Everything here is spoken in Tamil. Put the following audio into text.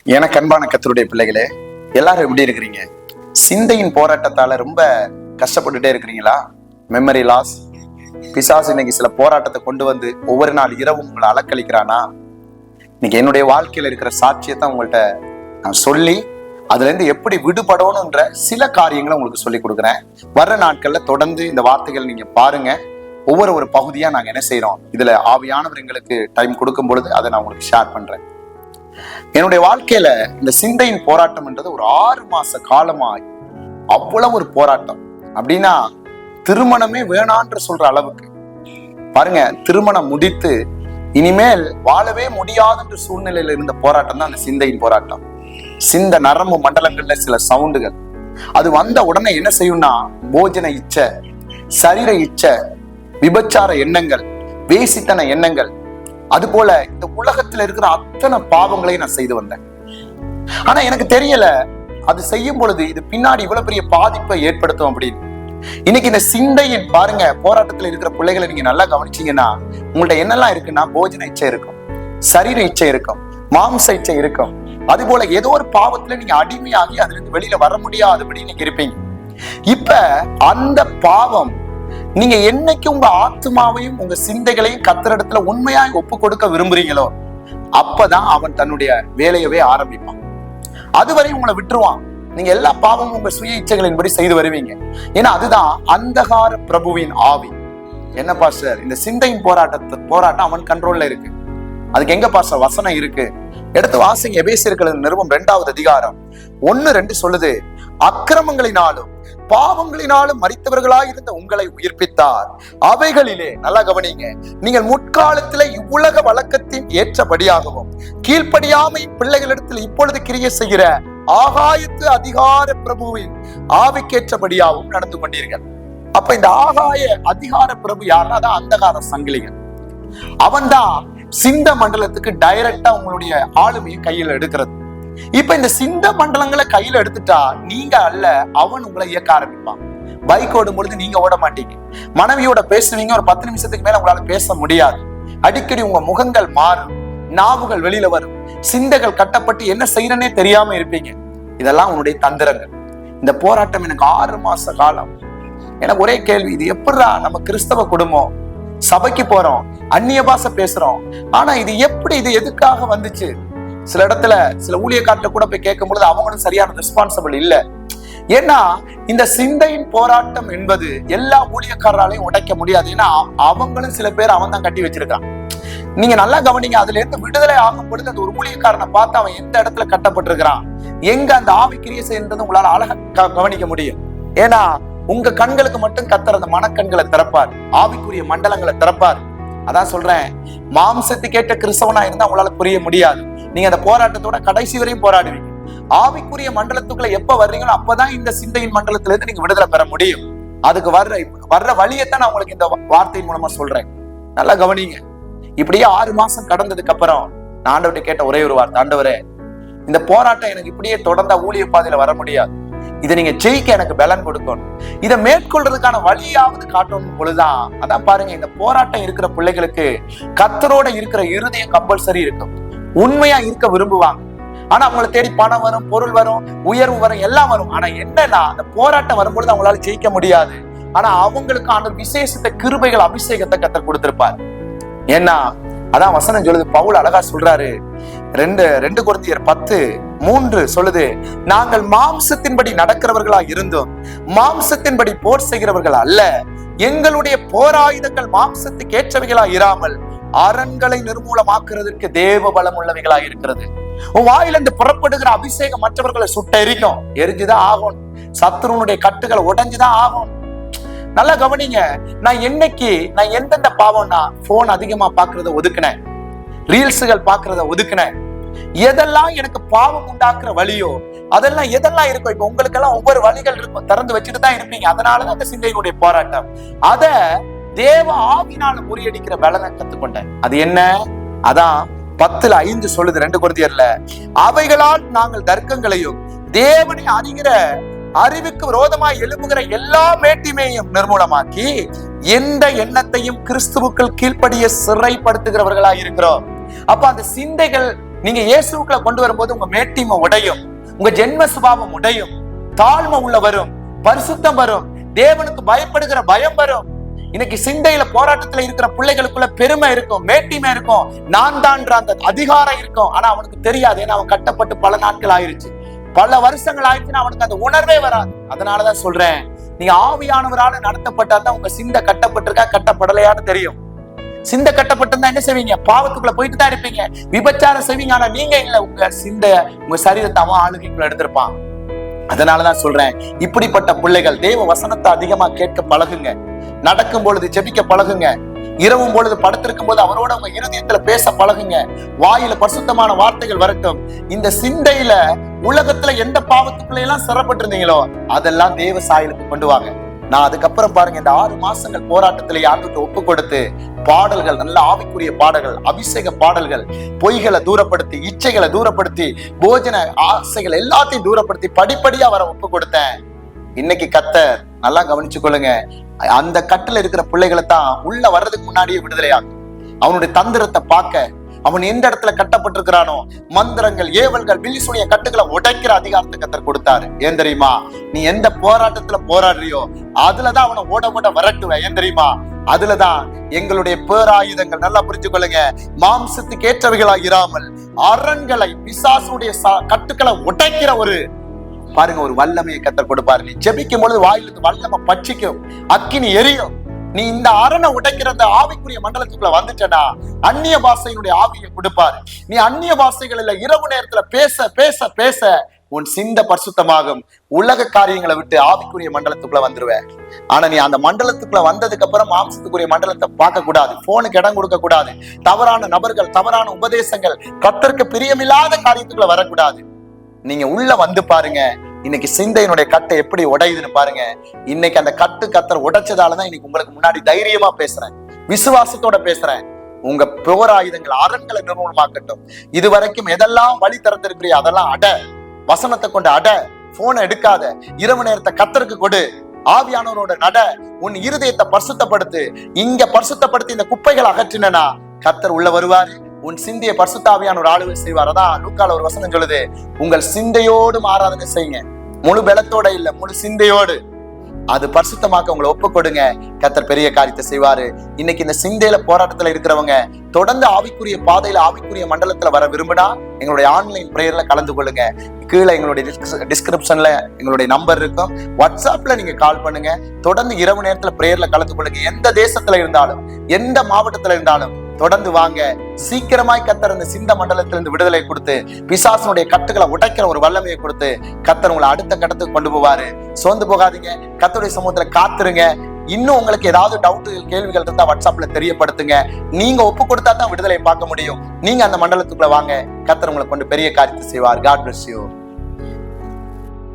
எனக்கு அன்பான கர்த்தருடைய பிள்ளைகளே, எல்லாரும் எப்படி இருக்கிறீங்க? சிந்தையின் போராட்டத்தால ரொம்ப கஷ்டப்பட்டுட்டே இருக்கிறீங்களா? மெமரி லாஸ், பிசாசு இன்னைக்கு சில போராட்டத்தை கொண்டு வந்து ஒவ்வொரு நாள் இரவும் உங்களை அலக்களிக்கிறானா? இன்னைக்கு என்னுடைய வாழ்க்கையில இருக்கிற சாட்சியத்தை உங்கள்கிட்ட நான் சொல்லி அதுல இருந்து எப்படி விடுபடணும்ன்ற சில காரியங்களை உங்களுக்கு சொல்லி கொடுக்குறேன். வர்ற நாட்கள்ல தொடர்ந்து இந்த வார்த்தைகள் நீங்க பாருங்க. ஒவ்வொரு பகுதியா நாங்க என்ன செய்யறோம், இதுல ஆவியானவர் எங்களுக்கு டைம் கொடுக்கும் பொழுது அதை நான் உங்களுக்கு ஷேர் பண்றேன். என்னுடைய வாழ்க்கையில இந்த சிந்தையின் போராட்டம் என்றது ஒரு 6 மாச காலமாய் அவ்வளவு ஒரு போராட்டம். அப்படின்னா திருமணமே வேணான்ற சொல்ற அளவுக்கு பாருங்க, திருமணம் முடித்து இனிமேல் வாழவே முடியாதுன்ற சூழ்நிலையில இருந்த போராட்டம் தான் அந்த சிந்தையின் போராட்டம். சிந்த நரம்பு மண்டலங்கள்ல சில சவுண்டுகள் அது வந்த உடனே என்ன செய்யும்னா, போஜன இச்சை, சரீர இச்சை, விபச்சார எண்ணங்கள், வேசித்தன எண்ணங்கள், அது போல இந்த உலகத்துல இருக்கிற அத்தனை பாவங்களையும் நான் செய்து வந்தேன். ஆனா எனக்கு தெரியல அது செய்யும் பொழுது இது பின்னாடி இவ்வளவு பெரிய பாதிப்பை ஏற்படுத்தும் அப்படின்னு. இன்னைக்கு இந்த சிந்தையின் பாருங்க போராட்டத்துல இருக்கிற பிள்ளைகளை நீங்க நல்லா கவனிச்சீங்கன்னா, உங்கள்ட்ட என்னெல்லாம் இருக்குன்னா, போஜன இச்சை இருக்கும், சரீர இச்சை இருக்கும், மாம்ச இச்சை இருக்கும். அது போல ஏதோ ஒரு பாவத்துல நீங்க அடிமையாகி அதுல இருந்து வெளியில வர முடியாதபடி நீங்க இருப்பீங்க. இப்ப அந்த பாவம் நீங்க என்னைக்கு உங்க ஆத்மாவையும் உங்க சிந்தைகளையும் கர்த்தரிடத்துல உண்மையாய் ஒப்பு கொடுக்க விரும்புறீங்களோ அப்பதான் அவன் தன்னுடைய வேலையவே ஆரம்பிப்பான். அதுவரை உங்களை விட்டுருவான். நீங்க எல்லா பாவமும் உங்க சுய இச்சைகளின்படி செய்து வருவீங்க. ஏன்னா அதுதான் அந்தகார பிரபுவின் ஆவி. என்ன பாஸ்டர், இந்த சிந்தையின் போராட்டம் அவன் கண்ட்ரோல்ல இருக்கு. அதுக்கு எங்க பாஸ்டர் வசனம் இருக்கு? எடுத்து வாசிங்க. எபேசியர்கள் நிருபம் 2வது அதிகாரம் 1-2 சொல்லுது, அக்கிரமங்களினாலும் பாவங்களினாலும் மரித்தவர்களாய் இருந்த உங்களை உயிர்ப்பித்தார். அவைகளிலே நல்லா கவனிங்க, நீங்கள் முற்காலத்திலே இவ்வுலக வழக்கத்தின் ஏற்றபடியாகவும் கீழ்ப்படியாமை பிள்ளைகளிடத்தில் இப்பொழுது கிரியை செய்கிற ஆகாயத்து அதிகார பிரபுவின் ஆவிக்கேற்றபடியாகவும் நடந்து கொண்டீர்கள். அப்ப இந்த ஆகாய அதிகார பிரபு யாருன்னா, அதான் அந்தகார சங்கிலிகள். அவன் தான் சிந்த மண்டலத்துக்கு டைரக்டா உங்களுடைய ஆளுமையை கையில எடுக்கிறது. இப்ப இந்த சிந்த மண்டலங்களை கையில எடுத்துட்டா நீங்க அல்ல, அவன் உங்களை இயக்க ஆரம்பிப்பான். பைக் ஓடும் பொழுது நீங்க ஓட மாட்டீங்க. மனைவியோட பேசுவீங்க, ஒரு 10 நிமிஷத்துக்கு மேல உங்களால பேச முடியாது. அடிக்கடி உங்க முகங்கள் மாறும், நாவுகள் வெளியில வரும், சிந்தைகள் கட்டப்பட்டு என்ன செய்யறனே தெரியாம இருப்பீங்க. இதெல்லாம் உன்னுடைய தந்திரங்கள். இந்த போராட்டம் எனக்கு 6 மாச காலம். எனக்கு ஒரே கேள்வி, இது எப்படிடா நம்ம கிறிஸ்தவ குடும்பம், சபைக்கு போறோம், அந்நிய பாஷை பேசுறோம், ஆனா இது எப்படி, இது எதுக்காக வந்துச்சு? சில இடத்துல சில ஊழியக்காரர்கிட்ட கூட போய் கேட்கும் பொழுது அவங்களும் சரியான ரெஸ்பான்சிபிள் இல்ல. ஏன்னா இந்த சிந்தையின் போராட்டம் என்பது எல்லா ஊழியக்காரராலையும் உடைக்க முடியாது. ஏன்னா அவங்களும் சில பேர் அவன் தான் கட்டி வச்சிருக்கான். நீங்க நல்லா கவனிங்க. அதுல இருந்து விடுதலை ஆகும் பொழுது அந்த ஒரு ஊழியக்காரனை பார்த்து அவன் எந்த இடத்துல கட்டப்பட்டிருக்கிறான், எங்க அந்த ஆவி கிரியை செய்யறது உங்களால அழகா கவனிக்க முடியும். ஏன்னா உங்க கண்களுக்கு மட்டும் கர்த்தர் அந்த மனக்கண்களை திறப்பார், ஆவிக்குரிய மண்டலங்களை திறப்பார். அதான் சொல்றேன், மாம்சத்துக்கேற்ற கிறிஸ்தவனா இருந்தா உங்களால புரிய முடியாது. நீங்க அந்த போராட்டத்தோட கடைசி வரையும் போராடுவீங்க. ஆவிக்குரிய மண்டலத்துக்குள்ள எப்ப வர்றீங்களோ அப்பதான் இந்த சிந்தையின் மண்டலத்துல இருந்து நீங்க விடுதலை பெற முடியும். அதுக்கு வர்ற வழியத்தான் நான் உங்களுக்கு இந்த வார்த்தையின் மூலமா சொல்றேன். நல்லா கவனிங்க. இப்படியே 6 மாசம் கடந்ததுக்கு அப்புறம் நான் ஆண்டவர்கிட்ட கேட்ட ஒரே ஒரு வார்த்தை, ஆண்டவரே இந்த போராட்டம் எனக்கு இப்படியே தொடர்ந்தா ஊழிய பாதையில வர முடியாது, இதை நீங்க ஜெயிக்க எனக்கு பலன் கொடுக்கணும், இதை மேற்கொள்றதுக்கான வழியாவது காட்டணும் பொழுதுதான். அதான் பாருங்க, இந்த போராட்டம் இருக்கிற பிள்ளைகளுக்கு கர்த்தரோட இருக்கிற இருதயம் கம்பல்சரி இருக்கும். உண்மையா இருக்க விரும்புவாங்க. ஆனா அவங்களை தேடி பணம் வரும், பொருள் வரும், உயர்வு வரும், எல்லாம் வரும். ஆனா என்னன்னா அந்த போராட்டம் வரும்பொழுது அவங்களால ஜெயிக்க முடியாது. ஆனா அவங்களுக்கு அந்த விசேஷத்தை, கிருபைகள், அபிஷேகத்தை கர்த்தர் கொடுத்திருப்பார். ஏன்னா அதான் வசனம் சொல்லுது, பவுல் அழகா சொல்றாரு, 2 கொரிந்தியர் 10:3 சொல்லுது, நாங்கள் மாம்சத்தின்படி நடக்கிறவர்களா இருந்தோம், மாம்சத்தின்படி போர் செய்கிறவர்கள் அல்ல, எங்களுடைய போராயுதங்கள் மாம்சத்துக்கு ஏற்றவைகளா இராமல் அரண்களை நிர்மூலமாக்குறதுக்கு தேவ பலம் உள்ளவைகளா இருக்கிறது. உன் வாயிலிருந்து புறப்படுகிற அபிஷேகம் மற்றவர்களை சுட்டெரிக்கும், எரிஞ்சுதான் ஆகும். சத்துருனுடைய கட்டுகளை உடைஞ்சுதான் ஆகும். நல்லா கவனிங்க. நான் எந்தெந்த பாவம்னா, போன் அதிகமா பாக்குறத ஒதுக்கினேன், ரீல்ஸுகள் பாக்குறத ஒதுக்கினேன். எதெல்லாம் எனக்கு பாவம் உண்டாக்குற வழியோ அதெல்லாம் எதெல்லாம் இருக்கும். இப்ப உங்களுக்கு எல்லாம் ஒவ்வொரு வழிகள் இருக்கும், திறந்து வச்சுட்டு தான் இருப்பீங்க. அதனாலதான் அந்த சிந்தையினுடைய போராட்டம். அத தேவ ஆவினால முறியடிக்கிற பலனை கத்துக்கொண்டேன். அது என்ன? அதான் 10:5 சொல்லுது 2 கொரிந்தியர்ல, அவைகளால் நாங்கள் தர்க்கங்களையும் தேவனை அறிகிற அறிவுக்கு விரோதமாய் எழுப்புகிற எல்லா மேட்டிமையும் நிர்மூலமாக்கி எந்த எண்ணத்தையும் கிறிஸ்துவுக்குள் கீழ்ப்படிய சிறைப்படுத்துகிறவர்களா இருக்கிறோம். அப்ப அந்த சிந்தைகள் நீங்க இயேசுக்குள்ள கொண்டு வரும்போது உங்க மேட்டிமை உடையும், உங்க ஜென்ம சுபாவம் உடையும், தாழ்மை உள்ள வரும், பரிசுத்தம் வரும், தேவனுக்கு பயப்படுகிற பயம் வரும். இன்னைக்கு சிந்தையில போராட்டத்துல இருக்கிற பிள்ளைகளுக்குள்ள பெருமை இருக்கும், மேட்டிமை இருக்கும், நான் தான்ற அந்த அதிகாரம் இருக்கும். ஆனா அவனுக்கு தெரியாது, ஏன்னா அவன் கட்டப்பட்டு பல நாட்கள் ஆயிருச்சு, பல வருஷங்கள் ஆயிடுச்சுன்னா அவனுக்கு அந்த உணர்வே வராது. அதனாலதான் சொல்றேன், நீங்க ஆவியானவரால நடத்தப்பட்டா தான் உங்க சிந்தை கட்டப்பட்டிருக்கா கட்டப்படலையான்னு தெரியும். சிந்தை கட்டப்பட்டிருந்தா என்ன செய்வீங்க? பாவத்துக்குள்ள போயிட்டு தான் இருப்பீங்க, விபச்சாரம் செய்வீங்க. ஆனா நீங்க இல்ல, உங்க சிந்தை உங்க சரீரத்தை அவன் ஆளுகைக்குள்ள எடுத்திருப்பான். அதனாலதான் சொல்றேன், இப்படிப்பட்ட பிள்ளைகள் தேவ வசனத்தை அதிகமா கேட்க பழகுங்க, நடக்கும் பொழுது ஜெபிக்க பழகுங்க, இரவும் பொழுது படுத்திருக்கும் போது அவரோட உங்க இருதயத்துல பேச பழகுங்க, வாயில பரிசுத்தமான வார்த்தைகள் வரட்டும். இந்த சிந்தையில உலகத்துல எந்த பாவத்துக்குள்ள எல்லாம் சிறப்பட்டு இருந்தீங்களோ அதெல்லாம் தேவ சாயலுக்கு கொண்டு வாங்க. நான் அதுக்கப்புறம் பாருங்க, இந்த 6 மாசங்கள் போராட்டத்துல யாருக்கு ஒப்பு கொடுத்து பாடல்கள், நல்ல ஆவிக்குரிய பாடல்கள், அபிஷேக பாடல்கள், பொய்களை தூரப்படுத்தி, இச்சைகளை தூரப்படுத்தி, போஜன ஆசைகள் எல்லாத்தையும் தூரப்படுத்தி படிப்படியா வர ஒப்பு கொடுத்தேன். இன்னைக்கு கர்த்தர் நல்லா கவனிச்சு கொள்ளுங்க, அந்த கட்டுல இருக்கிற பிள்ளைகளை தான் உள்ள வர்றதுக்கு முன்னாடியே விடுதலையாகும். அவனுடைய தந்திரத்தை பார்க்க, அவன் எந்த இடத்துல கட்டப்பட்டிருக்கிறானோ மந்திரங்கள், ஏவல்கள், வில்லிசுனிய கட்டுகளை உடைக்கிற அதிகாரத்தை கர்த்தர் கொடுத்தாரு. ஏன் தெரியுமா? நீ எந்த போராட்டத்துல போராடுறியோ அதுலதான் அவனை ஓட ஓட வரட்டுவேன். ஏன் தெரியுமா? அதுலதான் எங்களுடைய பேராயுதங்கள், நல்லா புரிஞ்சு கொள்ளுங்க, மாம்சத்துக்கு ஏற்றவைகளாக இராமல் அரண்களை, பிசாசுடைய கட்டுக்களை உடைக்கிற ஒரு பாருங்க ஒரு வல்லமையை கர்த்தர் கொடுப்பாரு. நீ ஜெபிக்கும் பொழுது வாயிலிருந்து வல்லமை பட்சிக்கும், அக்கினி எரியும். நீ இந்த அரணை உடைக்கிற அந்த ஆவிக்குரிய மண்டலத்துக்குள்ள வந்துட்டனா அந்நிய பாஷையினுடைய ஆவியை கொடுப்பாரு. நீ அந்நிய பாஷைகளில் இரவு நேரத்துல பேச பேச பேச உன் சிந்தை பரிசுத்தமாகும். உலக காரியங்களை விட்டு ஆவிக்குரிய மண்டலத்துக்குள்ள வந்துருவேன். ஆனா நீ அந்த மண்டலத்துக்குள்ள வந்ததுக்கு அப்புறம் மாம்சத்துக்குரிய மண்டலத்தை பார்க்க கூடாது, போனுக்கு இடம் கொடுக்க கூடாது, தவறான நபர்கள், தவறான உபதேசங்கள், கர்த்தருக்கு பிரியமில்லாத காரியத்துக்குள்ள வரக்கூடாது. நீங்க உள்ள வந்து பாருங்க, இன்னைக்கு சிந்தையினுடைய கட்டை எப்படி உடையுதுன்னு பாருங்க. இன்னைக்கு அந்த கட்டு கர்த்தர் உடைச்சதாலதான் இன்னைக்கு உங்களுக்கு முன்னாடி தைரியமா பேசுறேன், விசுவாசத்தோட பேசுறேன். உங்க போராயுதங்கள் அரண்களை நிர்மூலமாக்கட்டும். இது வரைக்கும் எதெல்லாம் வழி திறந்திருக்கிறியோ அதெல்லாம் அட, வசனத்தை கொண்டு அட, போனை எடுக்காத, இரவு நேரத்தை கர்த்தருக்கு கொடு, ஆவியானவரோட நட, உன் இருதயத்தை பரிசுத்தப்படுத்து. இங்க பரிசுத்தப்படுத்தி இந்த குப்பைகள் அகற்றினா கர்த்தர் உள்ள வருவாரு. உன் சிந்தையை பரிசுத்தாவியான ஒரு ஆளுகை செய்வார். அதான் லூக்கால ஒரு வசனம் சொல்லுது, உங்கள் சிந்தையோடு ஆராதனை செய்யுங்க, முழு பலத்தோட இல்ல, முழு சிந்தையோடு. அது பரிசுத்தமாக்க உங்களை ஒப்பு கொடுங்க, கர்த்தர் பெரிய காரியத்தை செய்வாரு. இன்னைக்கு இந்த சிந்தையில போராட்டத்துல இருக்கிறவங்க தொடர்ந்து ஆவிக்குரிய பாதையில, ஆவிக்குரிய மண்டலத்துல வர விரும்பினா எங்களுடைய ஆன்லைன் பிரேயர்ல கலந்து கொள்ளுங்க. கீழே எங்களுடைய டிஸ்கிரிப்ஷன்ல எங்களுடைய நம்பர் இருக்கும், வாட்ஸ்அப்ல நீங்க கால் பண்ணுங்க. தொடர்ந்து இரவு நேரத்துல பிரேயர்ல கலந்து கொள்ளுங்க. எந்த தேசத்துல இருந்தாலும், எந்த மாவட்டத்துல இருந்தாலும் தொடர்ந்து வாங்க. சீக்கிரமாய் கர்த்தர் இந்த சிந்த மண்டலத்திலிருந்து விடுதலை கொடுத்து, பிசாசனுடைய கட்டுகளை உடைக்கிற ஒரு வல்லமையை கொடுத்து கர்த்தர் உங்களை அடுத்த கட்டத்துக்கு கொண்டு போவாரு. சோர்ந்து போகாதீங்க, கர்த்தருடைய சமூகத்துல காத்துருங்க. இன்னும் உங்களுக்கு ஏதாவது டவுட், கேள்விகள் இருந்தா வாட்ஸ்அப்ல தெரியப்படுத்துங்க. நீங்க ஒப்பு கொடுத்தா தான் விடுதலை பார்க்க முடியும். நீங்க அந்த மண்டலத்துக்குள்ள வாங்க, கர்த்தர் உங்களை கொண்டு பெரிய காரியத்தை செய்வார். God bless you.